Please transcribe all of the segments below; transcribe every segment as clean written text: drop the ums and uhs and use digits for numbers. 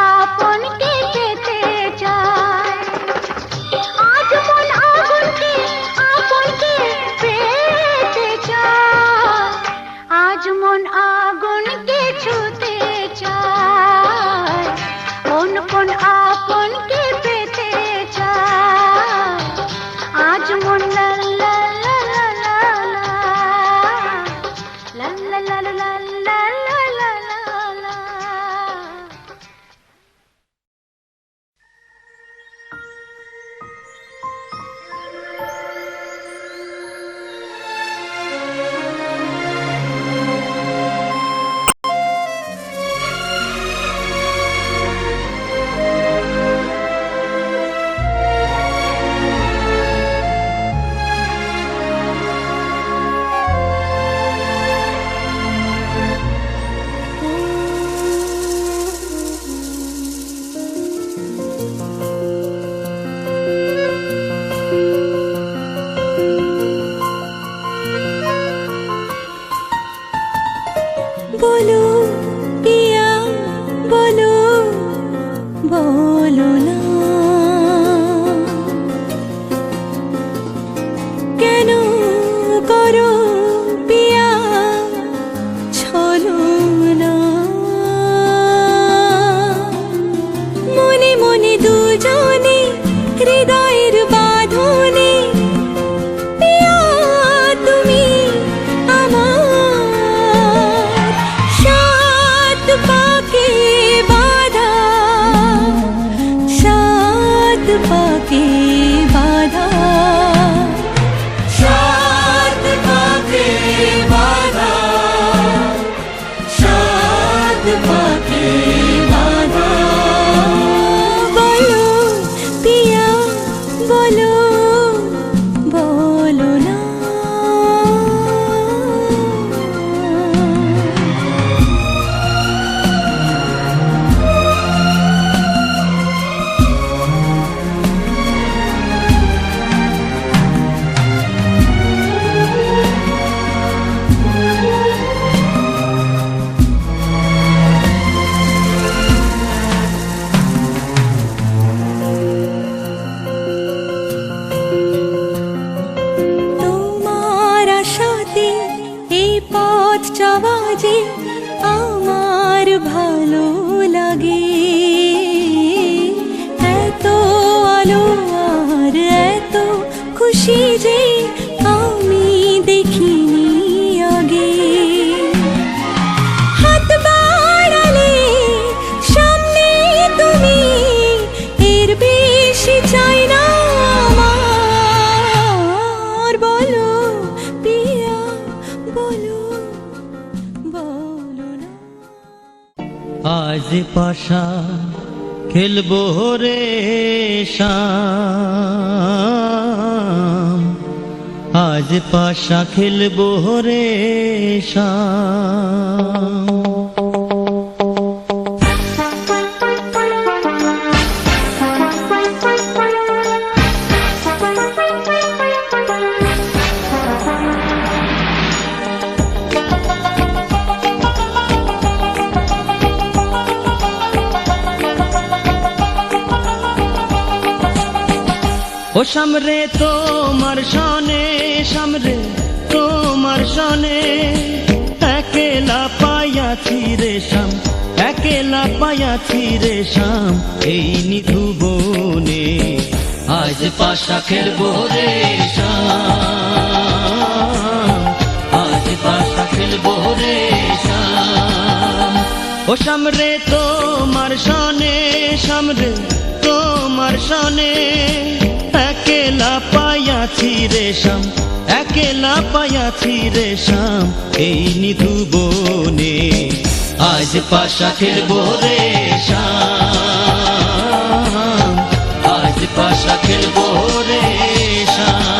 আপনকে পেতে চায়, আজ মন আগুনকে আপনকে পেতে চায়, আজ মন আগুনকে ছুতে চায়, কোন আপনকে পেতে চায়, আজ মন লা লা লা লা লা লা লা লা লা লা লা লা লা। बोलो पिया बोलो बोलो ना केनो करो पिया छलो ना मने मने दुजने हृदयेर बाँधने पिया तुमी पाके बाधा सात पाके बाधा सात पाके बाधा सात पाके बाधा बोलो पिया बोलो बोलो ना যে আমার ভালো লাগে এত আলো আর এত খুশি যে আমি দেখিনি আগে হাত বাড়ালে সামনে তুমি এর বেশি চাই না আমার বলো পিয়া বলো आज पाशा खेलबो रे शाम आज पाशा खेलबो रे शाम ও সামরে তোমার সনে সামরে তোমার সনে একেলা পায়াছি রে শাম একেলা পায়াছি রে শাম এই নিধু বনে আজ পাশা খেলবো রে শাম আজ পাশা খেলবো রে শাম ও সামরে তোমার সনে সামরে তোমার সনে একেলা পায়াছি রে শাম একেলা পায়াছি রে শাম এই নিধু বনে আজ পাশা খেলবো রে শাম আজ পাশা খেলবো রে শাম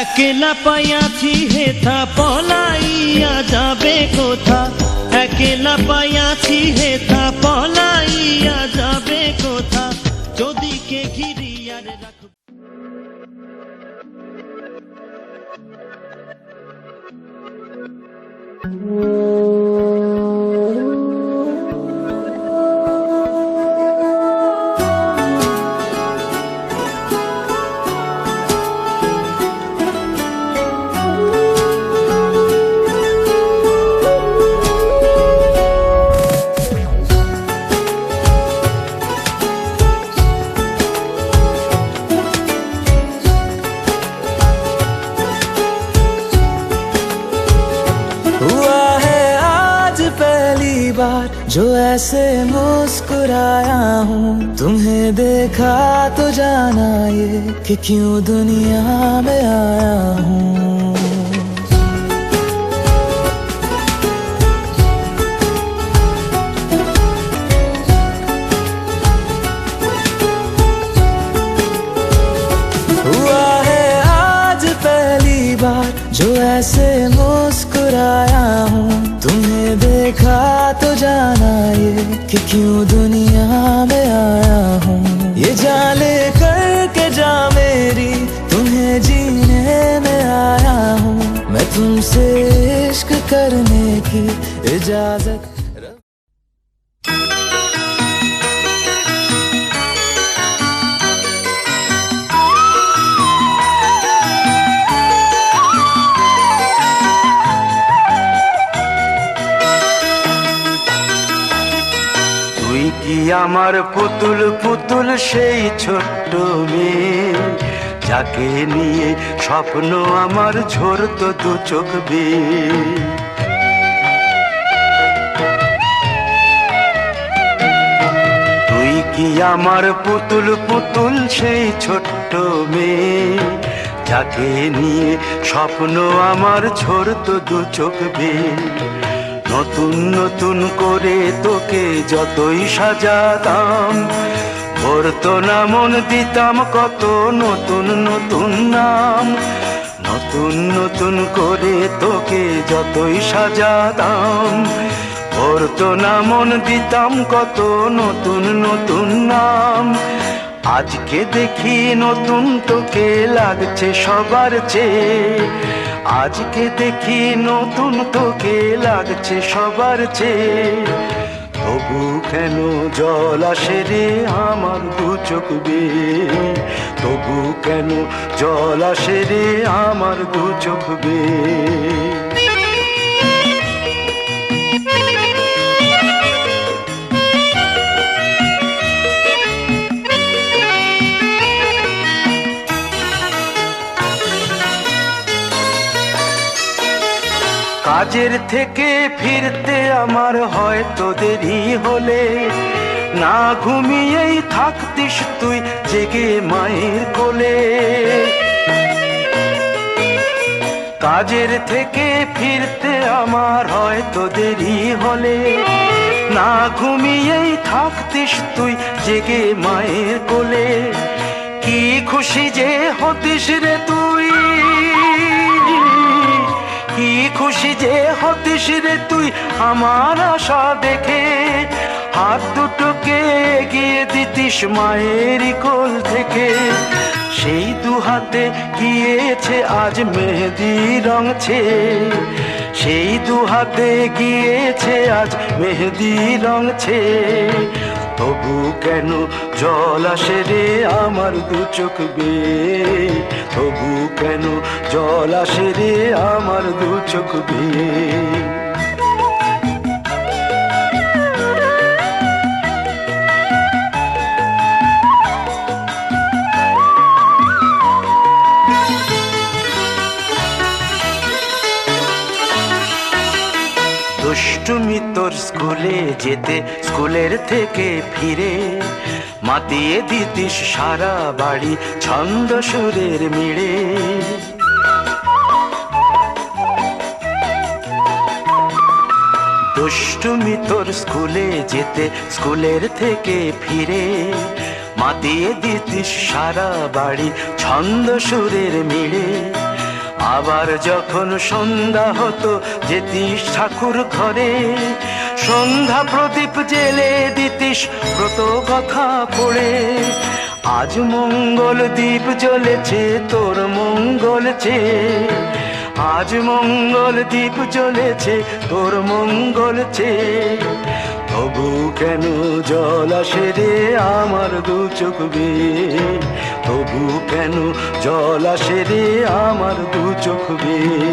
একলা পাইয়াছি হেথা পলাইয়া যাবে কোথা, একলা পাইয়াছি হেথা পলাইয়া যাবে কোথা, যদি কে ঘিরিয়ার রাখ। हुआ है आज पहली बार जो ऐसे मुस्कुराया हूँ, तुम्हें देखा तो जाना ये कि क्यों दुनिया में आया हूँ। हुआ है आज पहली बार जो ऐसे मुस्कुराया हूँ, तुम्हें देखा तो जाना ये कि क्यों दुनिया में आया हूँ। ये जाने करके जा मेरी तुम्हें जीने में आया हूँ, मैं तुमसे इश्क करने की इजाजत। তুই কি আমার পুতুল পুতুল সেই ছোট্ট মেয়ে, যাকে নিয়ে স্বপ্ন আমার ঝরতো দু চোখ বেয়ে। তুই কি আমার পুতুল পুতুল সেই ছোট্ট মেয়ে, যাকে নিয়ে স্বপ্ন আমার ঝরতো দু চোখ বেয়ে। নতুন নতুন করে তোকে যতই সাজাতাম, ভরতো না মন দিতাম কত নতুন নতুন নাম। নতুন নতুন করে তোকে যতই সাজাতাম, ভরতো না মন দিতাম কত নতুন নতুন নাম। আজকে দেখি নতুন তোকে লাগছে সবার চেয়ে, আজকে দেখি নতুন তোকে লাগছে সবার চেয়ে। তবু কেন জল আসে রে আমার দু চোখ বেয়ে, তবু কেন জল আসে রে আমার দু চোখ বেয়ে। কাজের থেকে ফিরতে আমার হয়তো দেরি হলে, না ঘুমিয়েই থাকতিস তুই জেগে মায়ের কোলে। কাজের থেকে ফিরতে আমার হয়তো দেরি হলে, না ঘুমিয়েই থাকতিস তুই জেগে মায়ের কোলে। কি খুশি যে হতিস রে তুই, কি খুশি যে হতিস রে তুই আমার আশা দেখে। হাত দুটোকে এগিয়ে দিতিস মায়েরই কোল থেকে, সেই দু হাতে গিয়েছে আজ মেহেদি রং ছেয়ে। সেই দু হাতে গিয়েছে আজ মেহেদি রং ছেয়ে। তবু কেন জল আসে রে আমার দু চোখ বেয়ে, তবু কেন জল আসে রে আমার দু চোখ বেয়ে। দুষ্টুমি তোর স্কুলে যেতে, স্কুলের থেকে ফিরে মাতিয়ে দিতিস সারা বাড়ি ছন্দ সুরের মিড়ে। দুষ্টুমি তোর স্কুলে যেতে, স্কুলের থেকে ফিরে মাতিয়ে দিতিস সারা বাড়ি ছন্দ সুরের মিড়ে। আবার যখন সন্ধ্যা হতো যেতিস ঠাকুর ঘরে, সন্ধ্যা প্রদীপ জেলে দিতিস ব্রত কথা পড়ে। আজ মঙ্গল দ্বীপ জ্বলেছে তোর মঙ্গল চেয়ে, আজ মঙ্গল দ্বীপ জ্বলেছে তোর মঙ্গল চেয়ে। তবু কেন জল আসে রে আমার দু চোখ বেয়ে, তবু কেন জল আসে রে আমার দু চোখ বেয়ে।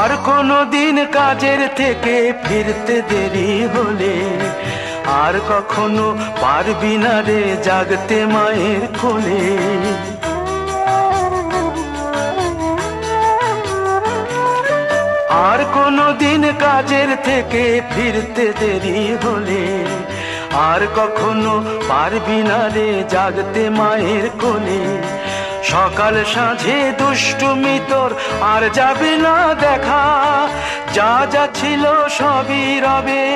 আর কোনো দিন কাজের থেকে ফিরতে দেরি হলে, আর কখনো পারবি না রে জাগতে মায়ের কোলে। আর কোনো দিন কাজের থেকে ফিরতে দেরি হলে, আর কখনো পারবি না রে জাগতে মায়ের কোলে। সকাল সাঁঝে দুষ্টুমি তোর আর যাবে না দেখা, যা যা ছিল সবই রবে,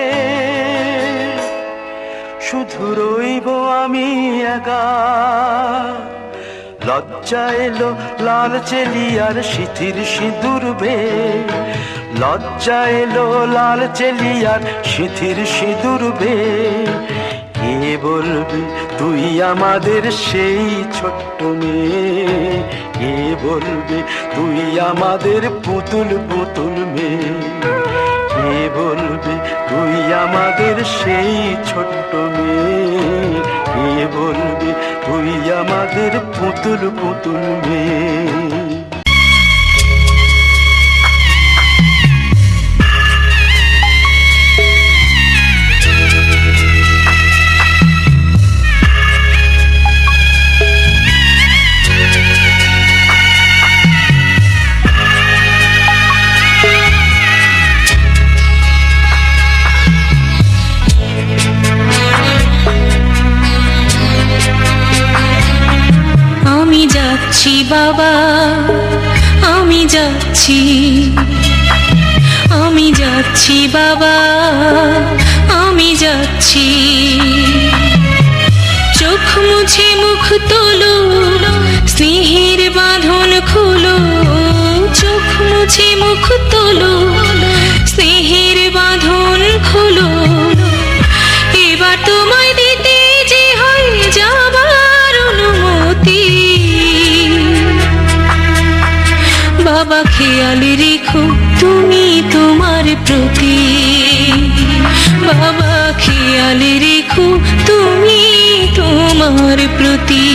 শুধু রইব আমি একা। লজ্জা এলো লাল চেলিয়ার সিথির সিঁদুর বে, লজ্জা এলো লাল চেলিয়ার সিথির সিঁদুর বে। কে বলবে তুই আমাদের সেই ছোট্ট মেয়ে, কে বলবে তুই আমাদের পুতুল পুতুল মেয়ে, কে বলবে তুই আমাদের সেই ছোট্ট মেয়ে, কে বলবে তুই আমাদের পুতুল পুতুল মেয়ে। আমি যাচ্ছি বাবা, আমি যাচ্ছি, আমি যাচ্ছি বাবা, আমি যাচ্ছি। চোখ মুছে মুখ তোলো, স্নেহের বাঁধন খুলো, চোখ মুছে মুখ তোলো, স্নেহের বাঁধন খুলো। এবার তোমায় দিতে যে হয় যাবার অনুমতি। বাবা খেয়াল রেখো তুমি তোমার প্রতি, বাবা খেয়াল রেখো তুমি তোমার প্রতি।